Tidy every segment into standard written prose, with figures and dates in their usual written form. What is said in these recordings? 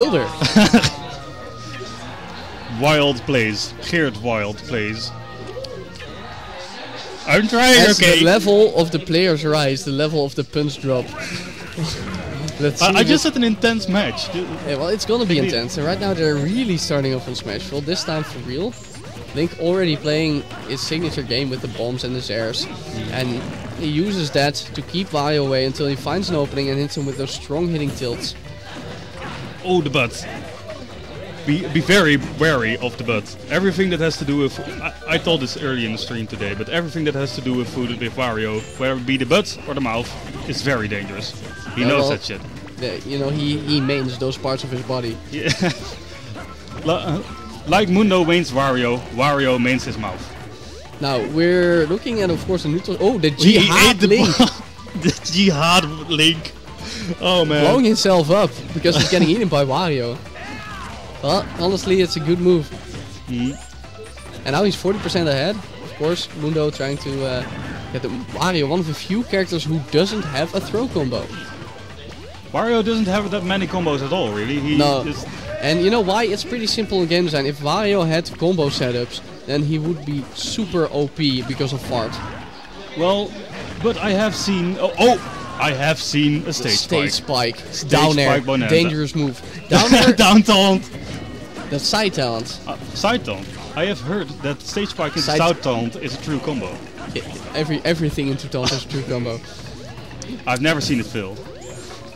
Builder. Wild plays. Geert Wild plays. I'm trying, As okay. the level of the players rise, the level of the punch drop. Let's see. I just had an intense match. Yeah, well, it's gonna be intense, and right now they're really starting off on Smash. Well, this time for real. Link already playing his signature game with the bombs and the zairs, and he uses that to keep Wario away until he finds an opening and hits him with those strong hitting tilts. Oh, the butt. Be very wary of the butt. Everything that has to do with... I told this early in the stream today, but everything that has to do with food with Wario, whether it be the butt or the mouth, is very dangerous. He knows that shit. You know, he mains those parts of his body. Yeah. Like Mundo mains Wario, Wario mains his mouth. Now, we're looking at, of course, the neutral... Oh, the Jihad Link! The Jihad Link. Oh, man. Blowing himself up because he's getting eaten by Wario. Well, honestly, it's a good move. And now he's 40% ahead. Of course, Mundo trying to get the Wario, one of the few characters who doesn't have a throw combo. Wario doesn't have that many combos at all, really. No. And you know why? It's pretty simple in game design. If Wario had combo setups, then he would be super OP because of fart. Well, but I have seen... I have seen a stage spike. Down air. Dangerous move. Down air. Down taunt. That's side talent. Side taunt. I have heard that stage spike into side taunt is a true combo. Everything into taunt is a true combo. I've never seen it fail.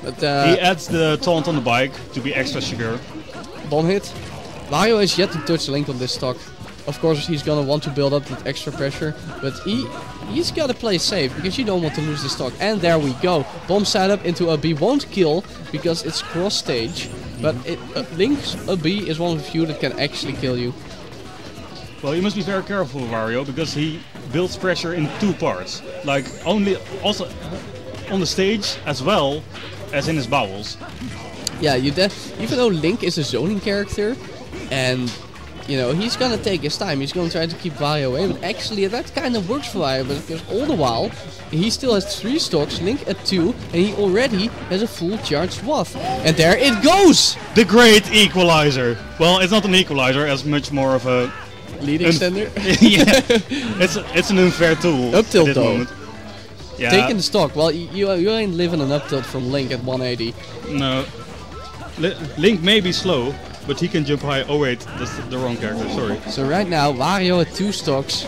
But he adds the taunt on the bike to be extra secure. Bomb hit. Wario has yet to touch Link on this stock. Of course, he's gonna want to build up that extra pressure, but he's gotta play safe because you don't want to lose this stock. And there we go. Bomb setup into a B won't kill because it's cross stage, but Link's a B is one of the few that can actually kill you. Well, you must be very careful with Wario because he builds pressure in two parts, like also on the stage as well as in his bowels. Yeah, even though Link is a zoning character, and you know, he's gonna take his time, he's gonna try to keep Wario away, but actually that kind of works for Wario, because all the while, he still has 3 stocks, Link at 2, and he already has a full charged Waff. And there it goes! The great equalizer! Well, it's not an equalizer, it's much more of a... lead extender? Yeah, it's an unfair tool. Up tilt though. Moment. Yeah. Taking the stock, well, you ain't living an up tilt from Link at 180. No. Link may be slow, but he can jump high. Oh wait, that's the wrong character, sorry. So right now, Wario at 2 stocks,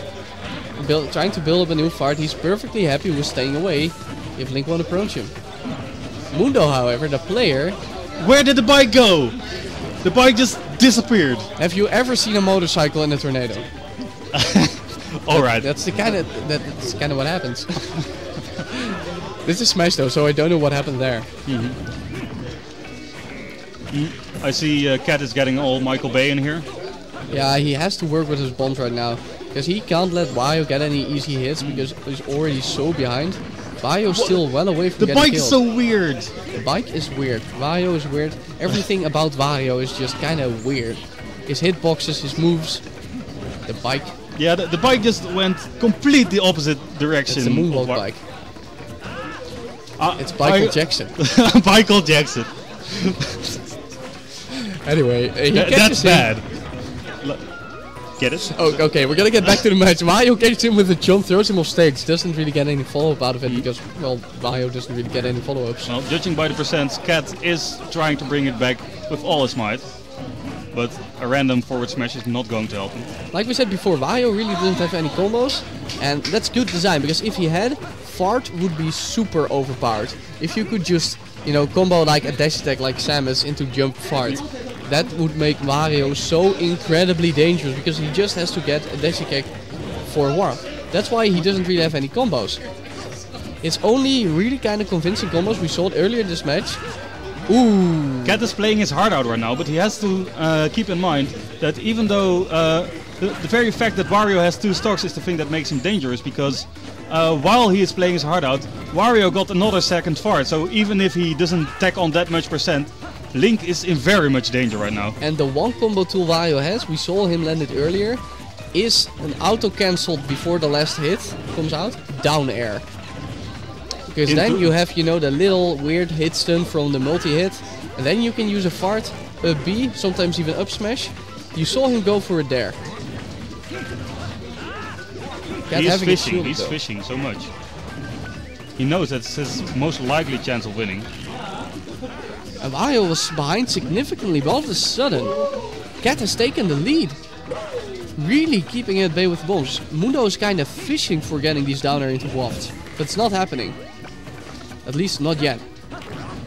trying to build up a new fart. He's perfectly happy with staying away if Link won't approach him. Mundo, however, the player... Where did the bike go? The bike just disappeared. Have you ever seen a motorcycle in a tornado? Alright. That's kind of what happens. This is Smash though, so I don't know what happened there. I see Cat is getting all Michael Bay in here. Yeah, he has to work with his bombs right now, because he can't let Wario get any easy hits because he's already so behind. Wario's still well away from getting killed. The bike's so weird. The bike is weird. Wario is weird. Everything about Wario is just kind of weird. His hitboxes, his moves, the bike. Yeah, the bike just went completely opposite direction. It's a moonwalk bike. It's Michael Jackson. Michael Jackson. Anyway, that's bad. Get it? Oh, okay, we're gonna get back to the match. Wario catches him with a jump, throws him off stage, doesn't really get any follow-up out of it because, well, Wario doesn't really get any follow-ups. Well, judging by the percents, Cat is trying to bring it back with all his might, but a random forward smash is not going to help him. Like we said before, Wario really doesn't have any combos, and that's good design, because if he had, Fart would be super overpowered. If you could just, you know, combo like a dash attack like Samus into jump Fart, that would make Wario so incredibly dangerous, because he just has to get a dash attack for Warp. That's why he doesn't really have any combos. It's only really kind of convincing combos. We saw it earlier in this match. Ooh! Cat is playing his heart out right now, but he has to keep in mind that even though the very fact that Wario has 2 stocks is the thing that makes him dangerous, because while he is playing his heart out, Wario got another second fart, so even if he doesn't tack on that much percent, Link is in very much danger right now. And the one combo tool Wario has, we saw him land it earlier, is an auto-cancelled before the last hit comes out, down air. Because then you have, you know, the little weird hit stun from the multi-hit, and then you can use a fart a B, sometimes even up smash. You saw him go for a dare. He's fishing so much. He knows that's his most likely chance of winning. And Wario was behind significantly, but all of a sudden, Cat has taken the lead. Really keeping it at bay with bombs. Mundo is kind of fishing for getting these down air into waft. But it's not happening. At least not yet.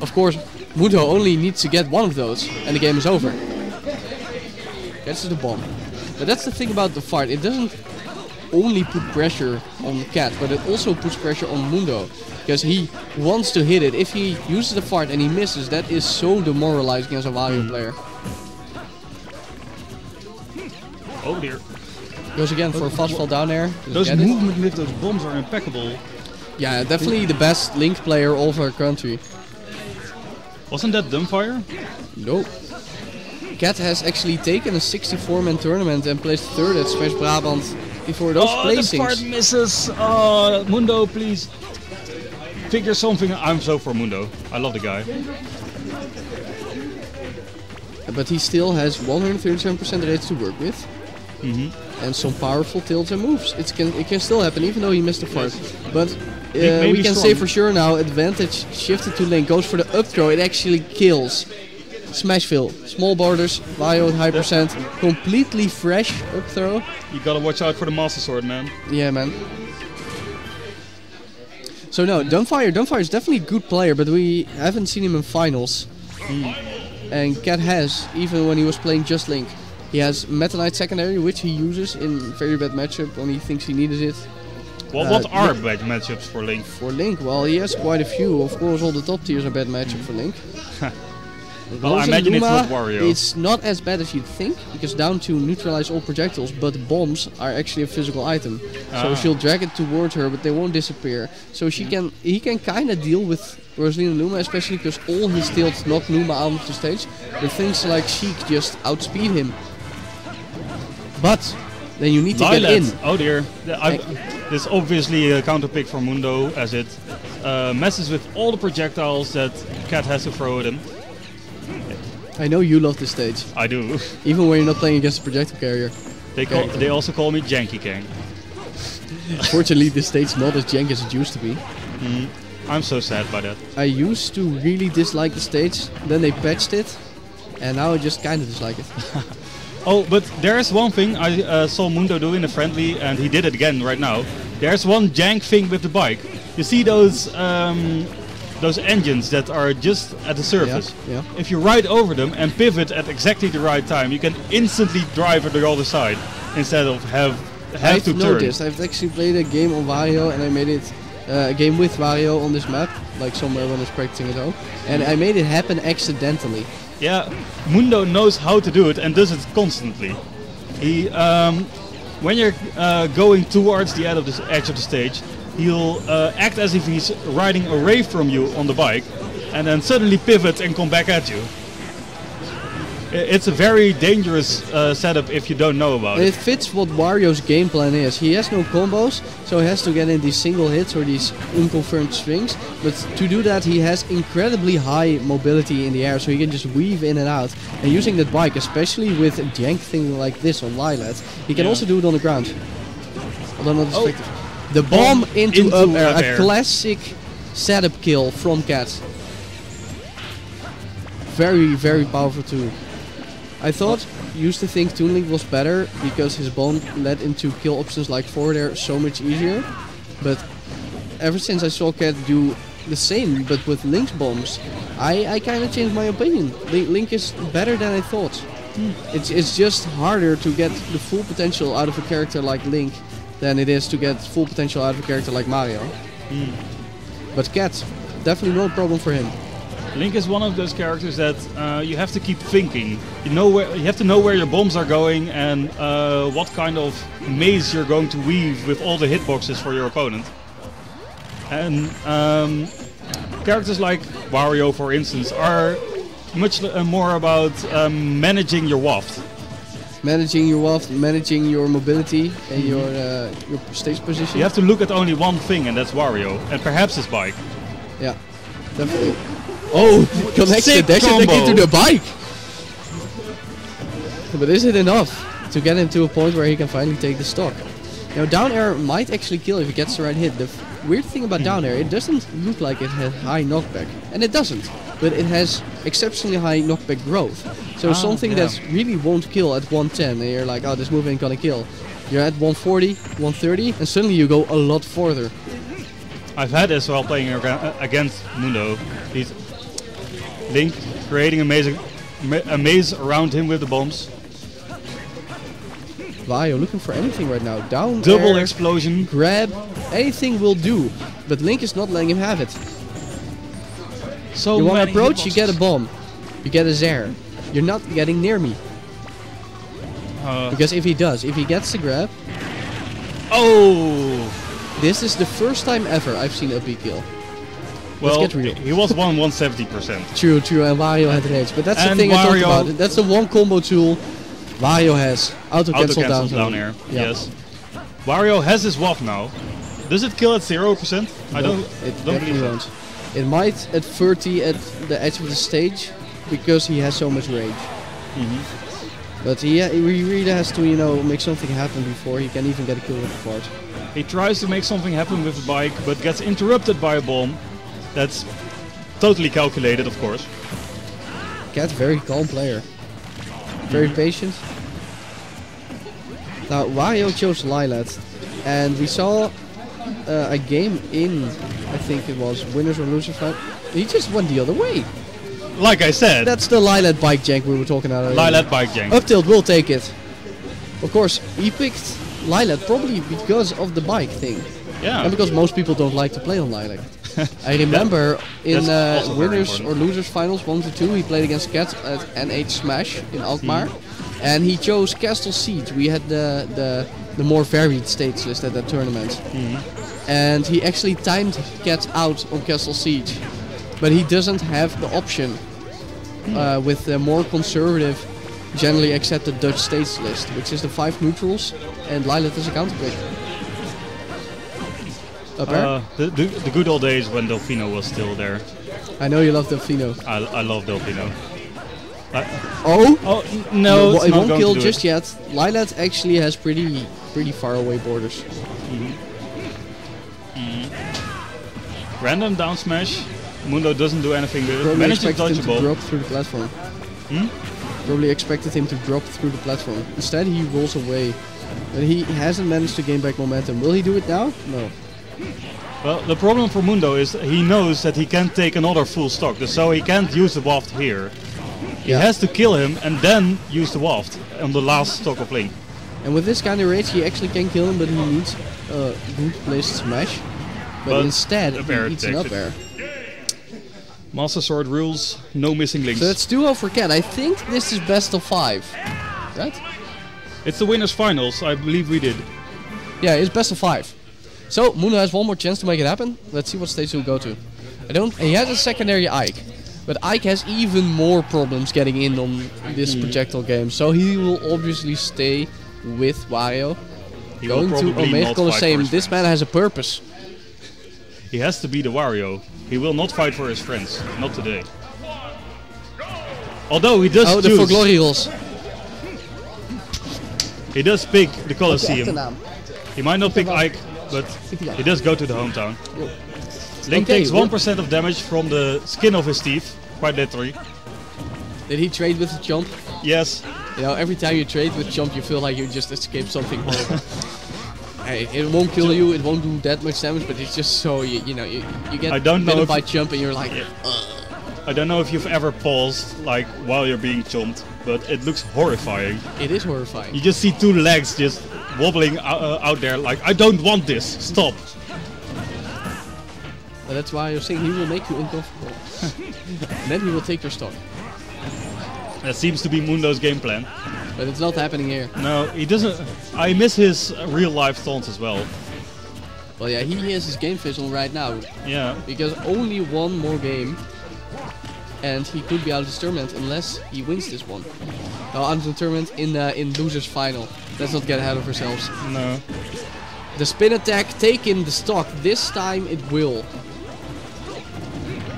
Of course, Mundo only needs to get one of those, and the game is over. Gets to the bomb. But that's the thing about the fart. It doesn't only put pressure on Cat, but it also puts pressure on Mundo. Because he wants to hit it. If he uses the fart and he misses, that is so demoralizing as a Wario player. Oh dear. Goes again for a fast fall down air. Those movement with those bombs are impeccable. Yeah, definitely the best Link player of our country. Wasn't that Dumbfire? Nope. Cat has actually taken a 64-man tournament and placed third at Smash Brabant before those placings. The fart misses! Mundo, please. Figure something. I'm so for Mundo. I love the guy. But he still has 137% rates to work with. And some powerful tilts and moves. It can still happen even though he missed the fart. But we can say for sure now, advantage shifted to Link. Goes for the up throw. It actually kills. Smashville. Small borders. Wario at high percent. Completely fresh up throw. You gotta watch out for the Master Sword, man. Yeah, man. So no, Dumbfire is definitely a good player, but we haven't seen him in finals. And Cat has, even when he was playing just Link. He has Meta Knight secondary, which he uses in very bad matchup when he thinks he needed it. Well, what are bad matchups for Link? For Link, well, he has quite a few. Of course, all the top tiers are bad matchup for Link. Well, I imagine it's not Wario. It's not as bad as you'd think, because down to neutralize all projectiles, but bombs are actually a physical item. So she'll drag it towards her, but they won't disappear. So he can kind of deal with Rosalina Luma, especially because all his tilts knock Luma out of the stage. But things like Sheik just outspeed him. But then you need to get in. Oh dear. This is obviously a counter pick for Mundo, as it messes with all the projectiles that Cat has to throw at him. I know you love this stage. I do. Even when you're not playing against a projectile carrier. They also call me Janky King. Fortunately, this stage is not as janky as it used to be. I'm so sad by that. I used to really dislike the stage, then they patched it, and now I just kind of dislike it. Oh, but there's one thing I saw Mundo do in a friendly, and he did it again right now. There's one jank thing with the bike. You see those engines that are just at the surface. Yeah. If you ride over them and pivot at exactly the right time, you can instantly drive at the other side instead of have to turn. I've noticed. I've actually played a game on Wario, and I made it a game with Wario on this map, like somewhere when I was practicing at home, and I made it happen accidentally. Yeah, Mundo knows how to do it and does it constantly. He, when you're going towards the edge of the stage, he'll act as if he's riding away from you on the bike, and then suddenly pivot and come back at you. It's a very dangerous setup if you don't know about it. It fits what Wario's game plan is. He has no combos, so he has to get in these single hits or these unconfirmed swings. But to do that, he has incredibly high mobility in the air, so he can just weave in and out. And using that bike, especially with a jank thing like this on Lilat, he can also do it on the ground. Although not as effective. The bomb into up air, a classic setup kill from Cat. Very, very powerful too. I used to think Toon Link was better because his bomb led into kill options like forward air so much easier. But ever since I saw Cat do the same but with Link's bombs, I kind of changed my opinion. Link is better than I thought. It's just harder to get the full potential out of a character like Link than it is to get full potential out of a character like Mario. But Cat, definitely no problem for him. Link is one of those characters that you have to keep thinking. You have to know where your bombs are going and what kind of maze you're going to weave with all the hitboxes for your opponent. And characters like Wario, for instance, are much more about managing your waft. Managing your waft, managing your mobility and your stage position. You have to look at only one thing, and that's Wario, and perhaps his bike. Yeah, definitely. Oh, connects the dash attack into the bike. But is it enough to get him to a point where he can finally take the stock? Now down air might actually kill if he gets the right hit. The weird thing about down air, it doesn't look like it has high knockback. And it doesn't. But it has exceptionally high knockback growth. So something that really won't kill at 110 and you're like, oh, this move ain't gonna kill. You're at 140, 130 and suddenly you go a lot further. I've had this while playing against Mundo. He's Link creating a maze around him with the bombs. Wario looking for anything right now. Down Double air, explosion. grab, anything will do. But Link is not letting him have it. So you want to many approach, you hitboxes. get a bomb. You get a Zair. You're not getting near me. Because if he gets the grab... Oh! This is the first time ever I've seen a B kill. Well, Let's get real. he was 170%. True, and Wario had rage. But that's the And thing I talked Wario- about. That's the one combo tool Wario has. Auto-cancel Down air. Yeah. Yes. Wario has his WAF now. Does it kill at 0%? I don't It believe definitely so. won't. It might at 30 at the edge of the stage because he has so much rage. But he really has to, make something happen before he can even get a kill with the fart. He tries to make something happen with the bike, but gets interrupted by a bomb. That's totally calculated, of course. Cat, very calm player. Very patient. Now, Wario chose Lilat. And we saw a game in, I think it was winners or losers fight. He just went the other way. Like I said, That's the Lilat bike jank we were talking about earlier. Lilat bike jank. Up tilt will take it. Of course, he picked Lilat probably because of the bike thing. Yeah. And because most people don't like to play on Lilat. I remember in That's also very winners or important. losers finals 1 to 2, he played against Cat at NH Smash in Alkmaar. And he chose Castle Siege. We had the more varied stage list at that tournament. And he actually timed Cat out on Castle Siege. But he doesn't have the option with the more conservative, generally accepted Dutch stage list, which is the 5 neutrals, and Lilat is a counterpick. Up air? The good old days when Delfino was still there. I know you love Delfino. I love Delfino. Oh! No, it's it not won't going kill to do just it. yet. Lilat actually has pretty far away borders. Random down smash. Mundo doesn't do anything with it. Probably Manages to expected dodge him a to ball. drop through the platform. Probably expected him to drop through the platform. Instead he rolls away. But he hasn't managed to gain back momentum. Will he do it now? No. Well, the problem for Mundo is he knows that he can't take another full stock, so he can't use the waft here. He Yeah. has to kill him and then use the waft on the last stock of Link. And with this kind of rage he actually can kill him, but he needs a good placed smash. But instead up air he eats an takes up it. air. Master Sword rules, no missing links. So that's 2-0 for Cat. I think this is best of 5. Right? It's the winners finals, I believe we did. Yeah, it's best of 5. So Mundo has one more chance to make it happen. Let's see what stage he'll go to. He has a secondary Ike. But Ike has even more problems getting in on this projectile game. So he will obviously stay with Wario. He will Going to probably Omega not fight Colosseum. for his This man has a purpose. He has to be the Wario. He will not fight for his friends. Not today. Although he does The For Glory rolls. He does pick the Colosseum. naam. He might not pick Ike, but he does go to the hometown. Link takes 1% of damage from the skin of his teeth, quite literally. Did he trade with the Chomp? Yes. Every time you trade with Chomp, you feel like you just escaped something horrible. Hey, it won't kill you, it won't do that much damage, but it's just so, you get I don't know bitten if- by Chomp and you're like, I don't know if you've ever paused like while you're being chomped, but it looks horrifying. it is horrifying. You just see 2 legs just wobbling out there like, I don't want this, stop. But that's why you're saying he will make you uncomfortable. And then he will take your stock. That seems to be Mundo's game plan. But it's not happening here. No, he doesn't. I miss his real life taunts as well. Well, yeah, he has his game face on right now. Yeah. Because only one more game and he could be out of this tournament unless he wins this one. No, out of the tournament in losers final. Let's not get ahead of ourselves. No. The spin attack taking the stock. This time it will.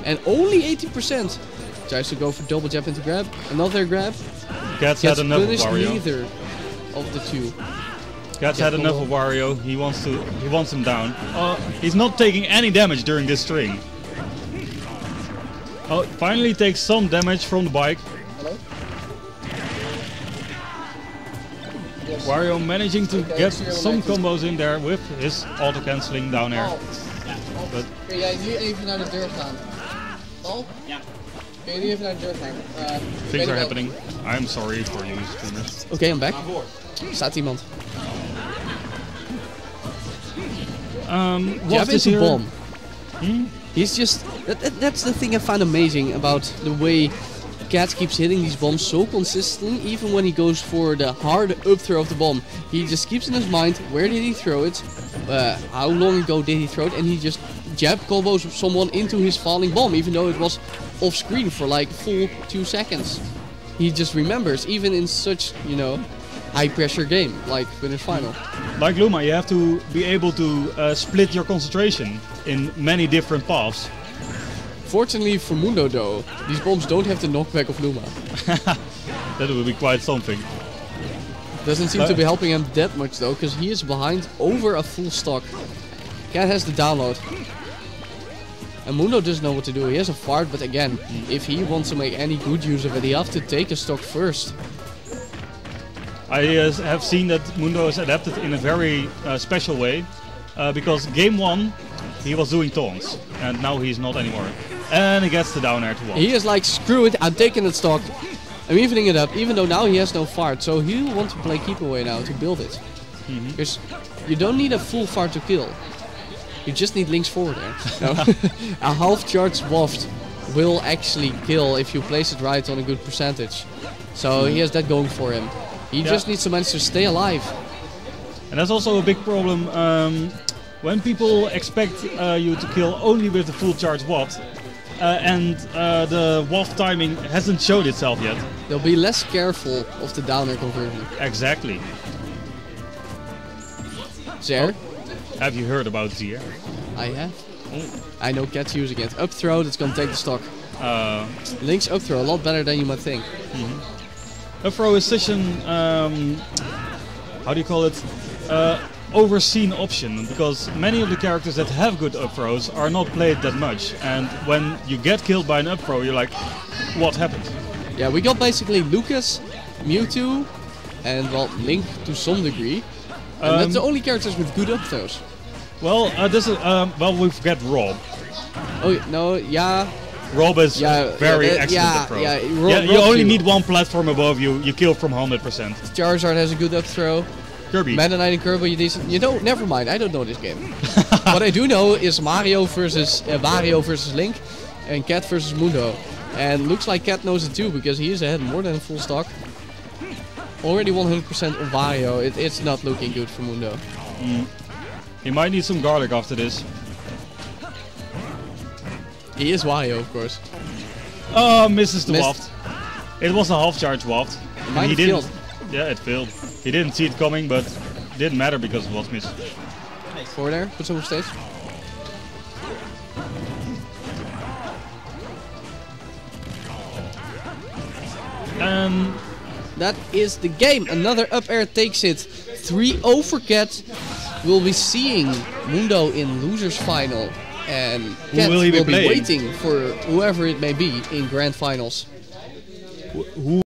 And only 80%. Tries to go for double jump into grab. Another grab. Cat's had enough of punished Wario. neither of the two. Cat's had enough of Wario. He wants him down. He's not taking any damage during this string. Oh, finally takes some damage from the bike. Hello? Yes. Wario managing to get some combos in there with his auto-canceling down air. But kun jij nu even naar de deur gaan? Paul? Ja. Kun je nu even naar de deur gaan? things are happening. I'm sorry for you, streamers. Oké, I'm back. Staat iemand? Jab is a bomb. Hmm? He's just... That's the thing I find amazing about the way Cat keeps hitting these bombs so consistently. Even when he goes for the hard up throw of the bomb, he just keeps in his mind, where did he throw it? How long ago did he throw it? And he just jab combos someone into his falling bomb, even though it was off screen for like full 2 seconds. He just remembers, even in such, you know, high pressure game like Winners Final. Like Luma, you have to be able to split your concentration in many different paths. Fortunately for Mundo though, these bombs don't have the knockback of Luma. That will be quite something. Doesn't seem to be helping him that much though, because he is behind over a full stock. Cat has the download. And Mundo doesn't know what to do. He has a fart, but again, if he wants to make any good use of it, he has to take a stock first. I have seen that Mundo is adapted in a very special way, because game 1 he was doing taunts, and now he's not anymore. And he gets the down air to one. He is like, screw it, I'm taking that stock. I'm evening it up, even though now he has no fart, so he'll want to play keep away now to build it. Because you don't need a full fart to kill. You just need links forward there. No. A half charge waft will actually kill if you place it right on a good percentage. So he has that going for him. He just needs to manage to stay alive. And that's also a big problem when people expect you to kill only with the full charge waft, and the waft timing hasn't showed itself yet. They'll be less careful of the downer conversion. Exactly. Zer? Have you heard about Zier? I have. I know Cat's using it. Up throw, that's gonna take the stock. Link's up throw, a lot better than you might think. Up throw is such an, how do you call it, overseen option, because many of the characters that have good up throws are not played that much, and when you get killed by an up throw, you're like, what happened? Yeah, we got basically Lucas, Mewtwo, and well, Link to some degree. And that's the only characters with good up throws. Well, this is, well, we forget Rob. Oh, no, yeah. Rob is very excellent up throw. You only need one platform above you, you kill from 100%. Charizard has a good up throw. Kirby. Meta Knight and Kirby, you know, never mind, I don't know this game. What I do know is Wario versus Link, and Cat versus Mundo. And looks like Cat knows it too, because he is ahead more than full stock. Already 100% of Wario, it's not looking good for Mundo. He might need some garlic after this. He is Wario, of course. Oh, misses the waft. It was a half charge waft. He didn't. Yeah, it failed. He didn't see it coming, but it didn't matter because it was missed. Forward there, put some on stage. That is the game. Another up air takes it. 3-0 for Cat. We'll be seeing Mundo in losers final. And Cat will be waiting for whoever it may be in grand finals. Who